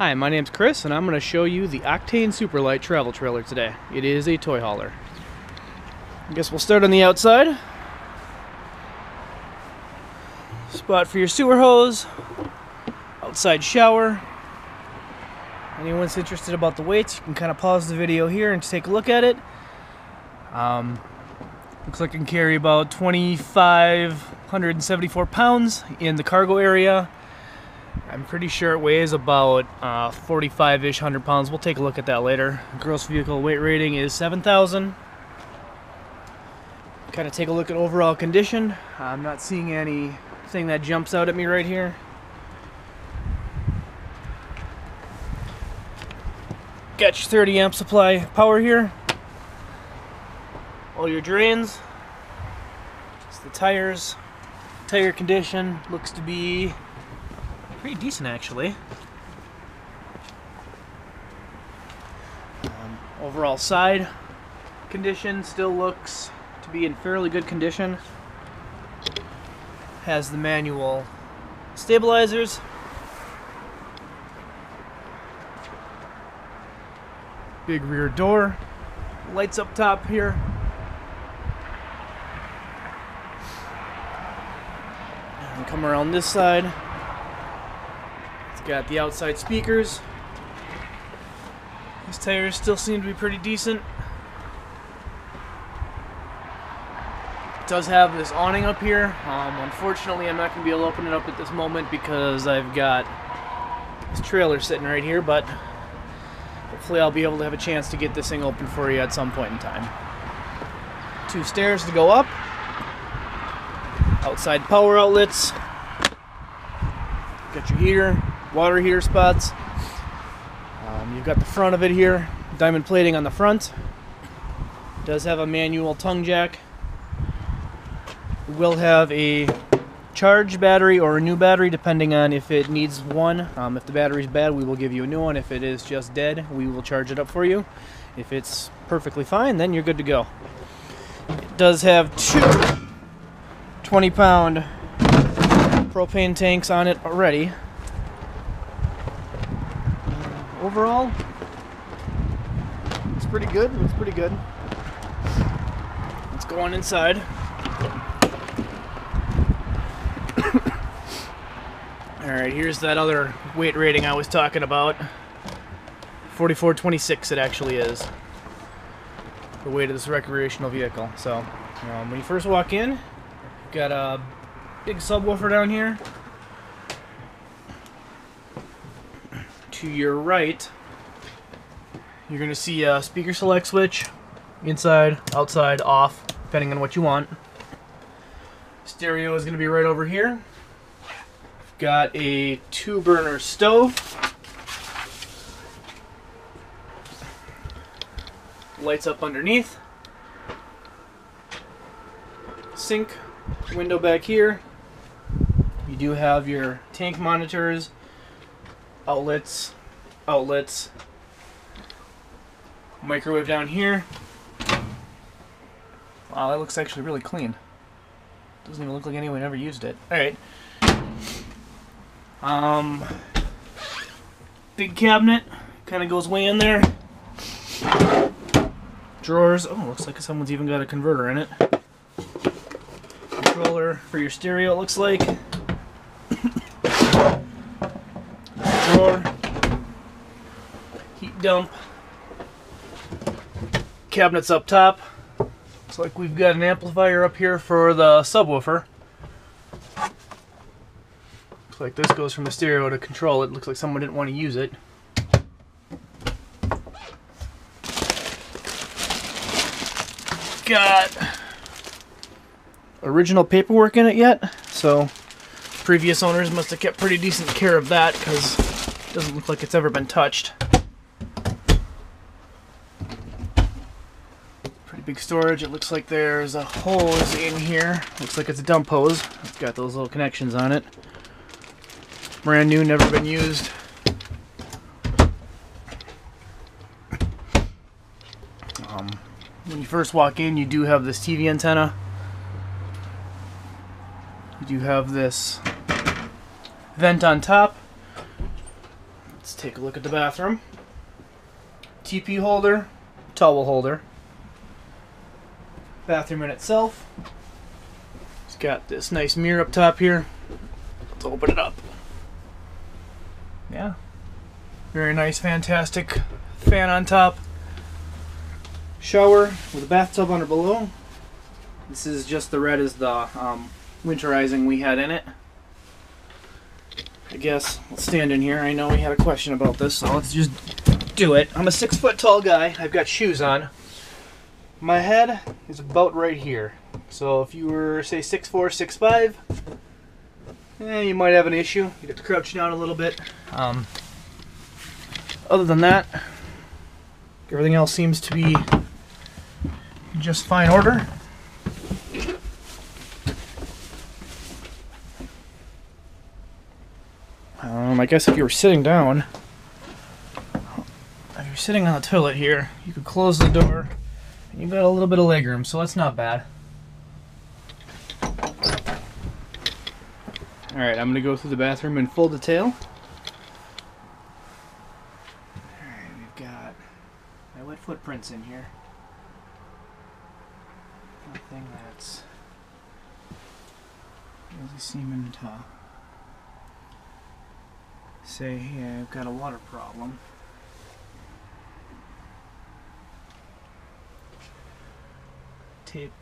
Hi, my name's Chris, and I'm going to show you the Octane Super Lite travel trailer today. It is a toy hauler. I guess we'll start on the outside. Spot for your sewer hose, outside shower. Anyone's interested about the weights, you can kind of pause the video here and take a look at it. Looks like it can carry about 2,574 pounds in the cargo area. I'm pretty sure it weighs about 45-ish, 100 pounds. We'll take a look at that later. Gross vehicle weight rating is 7,000. Kind of take a look at overall condition. I'm not seeing anything that jumps out at me right here. Got your 30 amp supply power here. All your drains. It's the tires. Tire condition looks to be pretty decent, actually. Overall side condition still looks to be in fairly good condition. Has the manual stabilizers. Big rear door. Lights up top here. And come around this side. It's got the outside speakers. These tires still seem to be pretty decent. It does have this awning up here. Unfortunately, I'm not going to be able to open it up at this moment because I've got this trailer sitting right here, but hopefully I'll be able to have a chance to get this thing open for you at some point in time. 2 stairs to go up. Outside power outlets. Got your heater. Water heater spots. You've got the front of it here, diamond plating on the front. It does have a manual tongue jack. It will have a charged battery or a new battery depending on if it needs one. If the battery's bad, we will give you a new one. If it is just dead, we will charge it up for you. If it's perfectly fine, then you're good to go. It does have 2 20-pound propane tanks on it already. Overall, it's pretty good. It's pretty good. Let's go on inside. Alright, here's that other weight rating I was talking about. 4426 it actually is. The weight of this recreational vehicle. So, when you first walk in, you've got a big subwoofer down here. To your right, you're going to see a speaker select switch. Inside, outside, off, depending on what you want. Stereo is going to be right over here. Got a 2-burner stove. Lights up underneath. Sink, window back here. You do have your tank monitors, outlets, microwave down here. Wow, that looks actually really clean. Doesn't even look like anyone ever used it. Alright. Big cabinet. Kind of goes way in there. Drawers. Oh, looks like someone's even got a converter in it. Controller for your stereo, it looks like. Drawer. Heat dump. Cabinets up top. Looks like we've got an amplifier up here for the subwoofer. Looks like this goes from the stereo to control it. Looks like someone didn't want to use it. Got original paperwork in it yet, so previous owners must have kept pretty decent care of that because it doesn't look like it's ever been touched. Pretty big storage. It looks like there's a hose in here. Looks like it's a dump hose. It's got those little connections on it. Brand new, never been used. When you first walk in, you do have this TV antenna. You do have this vent on top. Let's Let's take a look at the bathroom. TP holder, towel holder. Bathroom in itself. It's got this nice mirror up top here. Let's open it up. Yeah. Very nice, fantastic fan on top. Shower with a bathtub under below. This is just the red as the winterizing we had in it. I guess let's stand in here. I know we had a question about this, so let's just do it. I'm a 6 foot tall guy. I've got shoes on. My head is about right here. So if you were, say, 6'4", 6'5", you might have an issue. You have to crouch down a little bit. Other than that, everything else seems to be just fine order. I guess if you were sitting down, if you're sitting on the toilet here, you could close the door, and you've got a little bit of leg room, so that's not bad. Alright, I'm going to go through the bathroom in full detail. Alright, we've got my wet footprints in here. Nothing that's really seeming to say, hey, I've got a water problem. Tape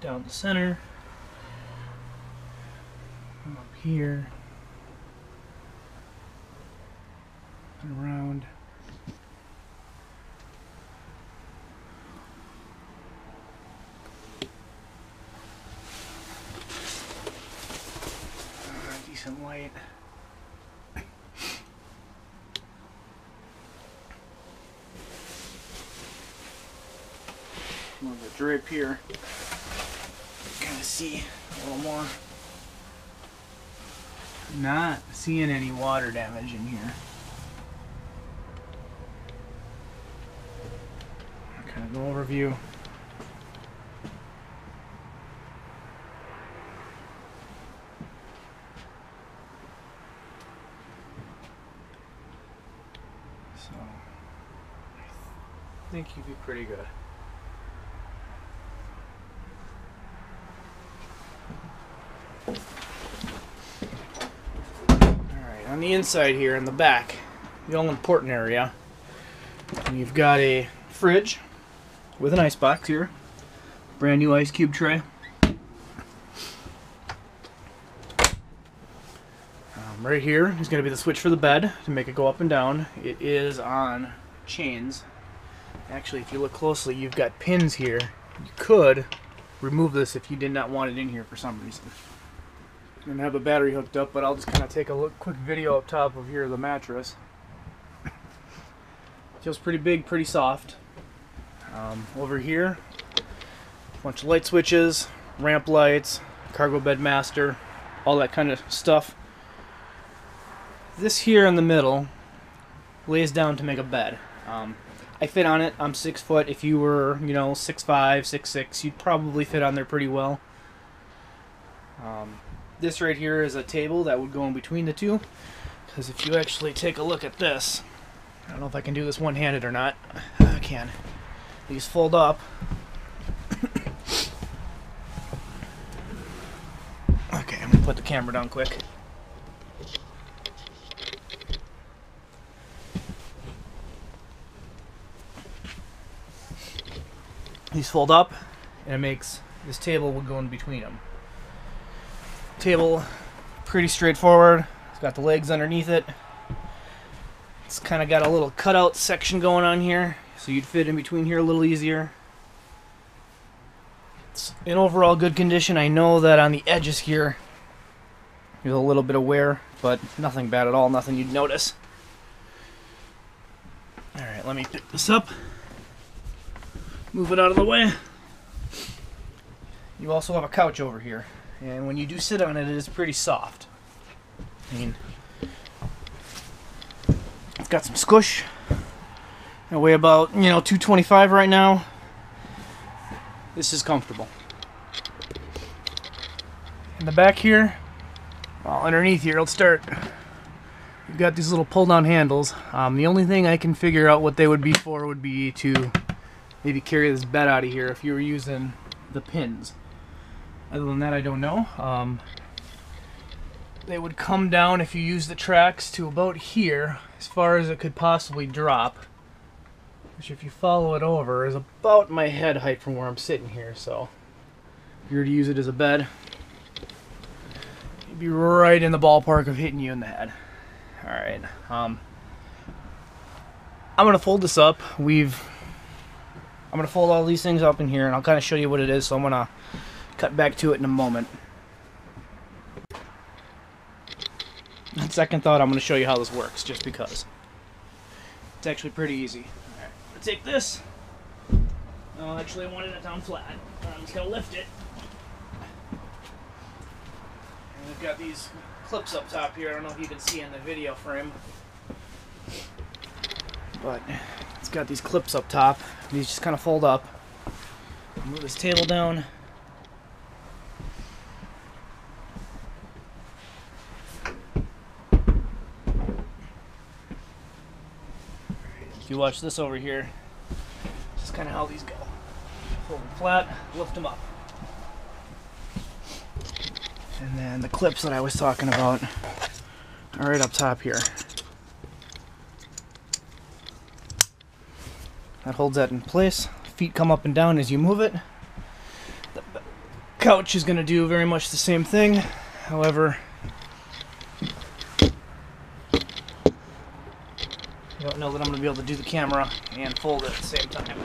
down the center. Come up here. And around. Decent light. Move the drape here. Kind of see a little more. Not seeing any water damage in here. Kind of an overview. So I think you'd be pretty good. On the inside here, in the back, the all-important area, you've got a fridge with an ice box here, brand new ice cube tray. Right here is going to be the switch for the bed to make it go up and down. It is on chains. Actually, if you look closely, you've got pins here. You could remove this if you did not want it in here for some reason. I'm going to have a battery hooked up, but I'll just kind of take a quick video up top of here, the mattress. Feels pretty big, pretty soft. Over here, a bunch of light switches, ramp lights, cargo bed master, all that kind of stuff. This here in the middle lays down to make a bed. I fit on it. I'm 6 foot. If you were, 6'5", 6'6", you'd probably fit on there pretty well. This right here is a table that would go in between the two, because if you actually take a look at this, I don't know if I can do this one-handed or not. I can. These fold up. Okay, I'm gonna put the camera down quick. These fold up, and it makes this table would go in between them. Table, pretty straightforward. It's got the legs underneath it. It's kind of got a little cutout section going on here, so you'd fit in between here a little easier. It's in overall good condition. I know that on the edges here there's a little bit of wear, but nothing bad at all, nothing you'd notice. Alright, let me pick this up. Move it out of the way. You also have a couch over here, and when you do sit on it, it is pretty soft. I mean, it's got some squish. I weigh about, 225 right now. This is comfortable. In the back here, well, underneath here, let's start. you've got these little pull-down handles. The only thing I can figure out what they would be for would be to maybe carry this bed out of here if you were using the pins. Other than that, I don't know. They would come down if you use the tracks to about here, as far as it could possibly drop. Which, if you follow it over, is about my head height from where I'm sitting here. So, if you were to use it as a bed, you'd be right in the ballpark of hitting you in the head. All right. I'm gonna fold this up. I'm gonna fold all these things up in here, and I'll kind of show you what it is. So I'm gonna cut back to it in a moment. On second thought, I'm gonna show you how this works, just because. It's actually pretty easy. All right. I'm gonna take this. Oh, actually, I wanted it down flat. I'm just gonna lift it. And we've got these clips up top here. I don't know if you can see in the video frame, but it's got these clips up top. These just kind of fold up. Move this table down. If you watch this over here, this is kind of how these go. Fold them flat, lift them up. And then the clips that I was talking about are right up top here. That holds that in place. Feet come up and down as you move it. The couch is going to do very much the same thing. However, I don't know that I'm going to be able to do the camera and fold it at the same time.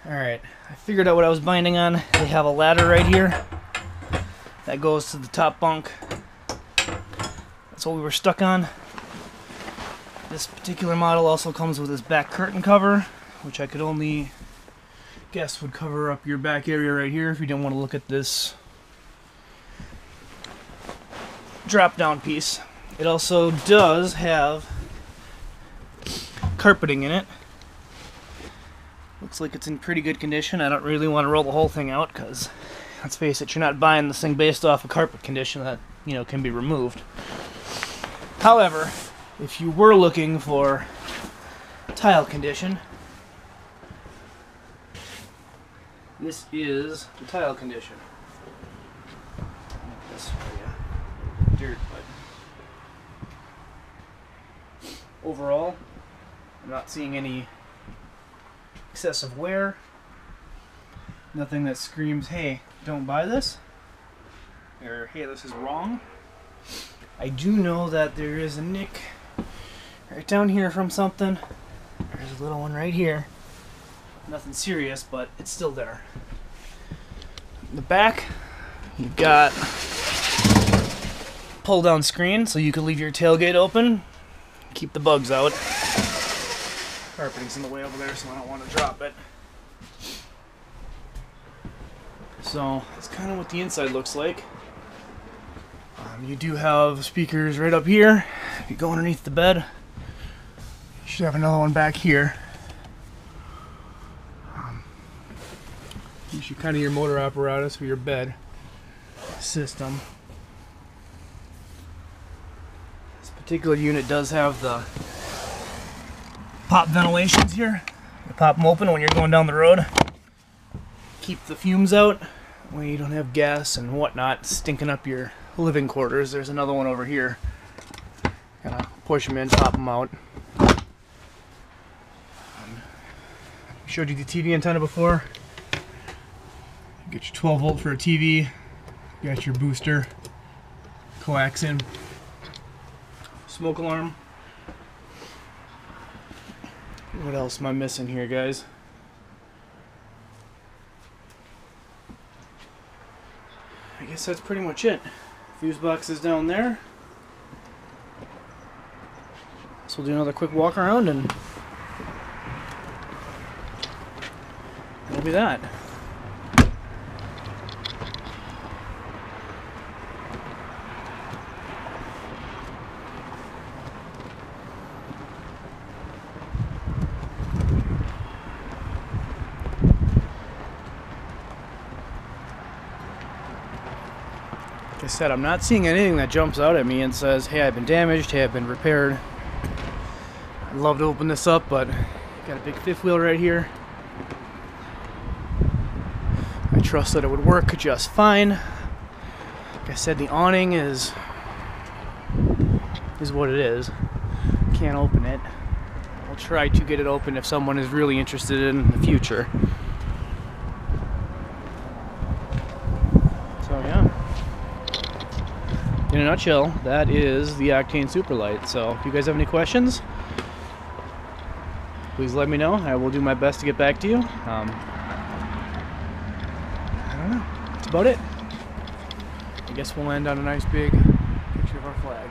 Alright, I figured out what I was binding on. They have a ladder right here that goes to the top bunk. That's what we were stuck on. This particular model also comes with this back curtain cover, which I could only guess would cover up your back area right here if you didn't want to look at this drop down piece. It also does have carpeting in it. Looks like it's in pretty good condition. I don't really want to roll the whole thing out because, let's face it, you're not buying this thing based off a carpet condition that, you know, can be removed. However, if you were looking for tile condition, this is the tile condition. Make this for you. Dirt, but overall, I'm not seeing any excessive wear. Nothing that screams, hey, don't buy this, or hey, this is wrong. I do know that there is a nick right down here from something. There's a little one right here. Nothing serious, but it's still there. In the back, you've got pull down screen so you can leave your tailgate open, keep the bugs out. Carpeting's in the way over there, so I don't want to drop it. So that's kind of what the inside looks like. You do have speakers right up here. If you go underneath the bed, you should have another one back here. Use your kind of your motor apparatus for your bed system. This particular unit does have the pop ventilations here. You pop them open when you're going down the road. Keep the fumes out when you don't have gas and whatnot stinking up your living quarters. There's another one over here. Gotta push them in, pop them out. Showed you the TV antenna before. You get your 12 volt for a TV. You got your booster, coaxium, smoke alarm. What else am I missing here, guys? I guess that's pretty much it. Fuse box is down there. So we'll do another quick walk around and that'll be that. I said, I'm not seeing anything that jumps out at me and says, hey, I've been damaged, hey, I've been repaired. I'd love to open this up, but got a big fifth wheel right here. I trust that it would work just fine. Like I said, the awning is what it is. Can't open it. I'll try to get it open if someone is really interested in the future. So yeah, in a nutshell, that is the Octane Super Lite. So if you guys have any questions, please let me know. I will do my best to get back to you. I don't know. That's about it. I guess we'll end on a nice big picture of our flag.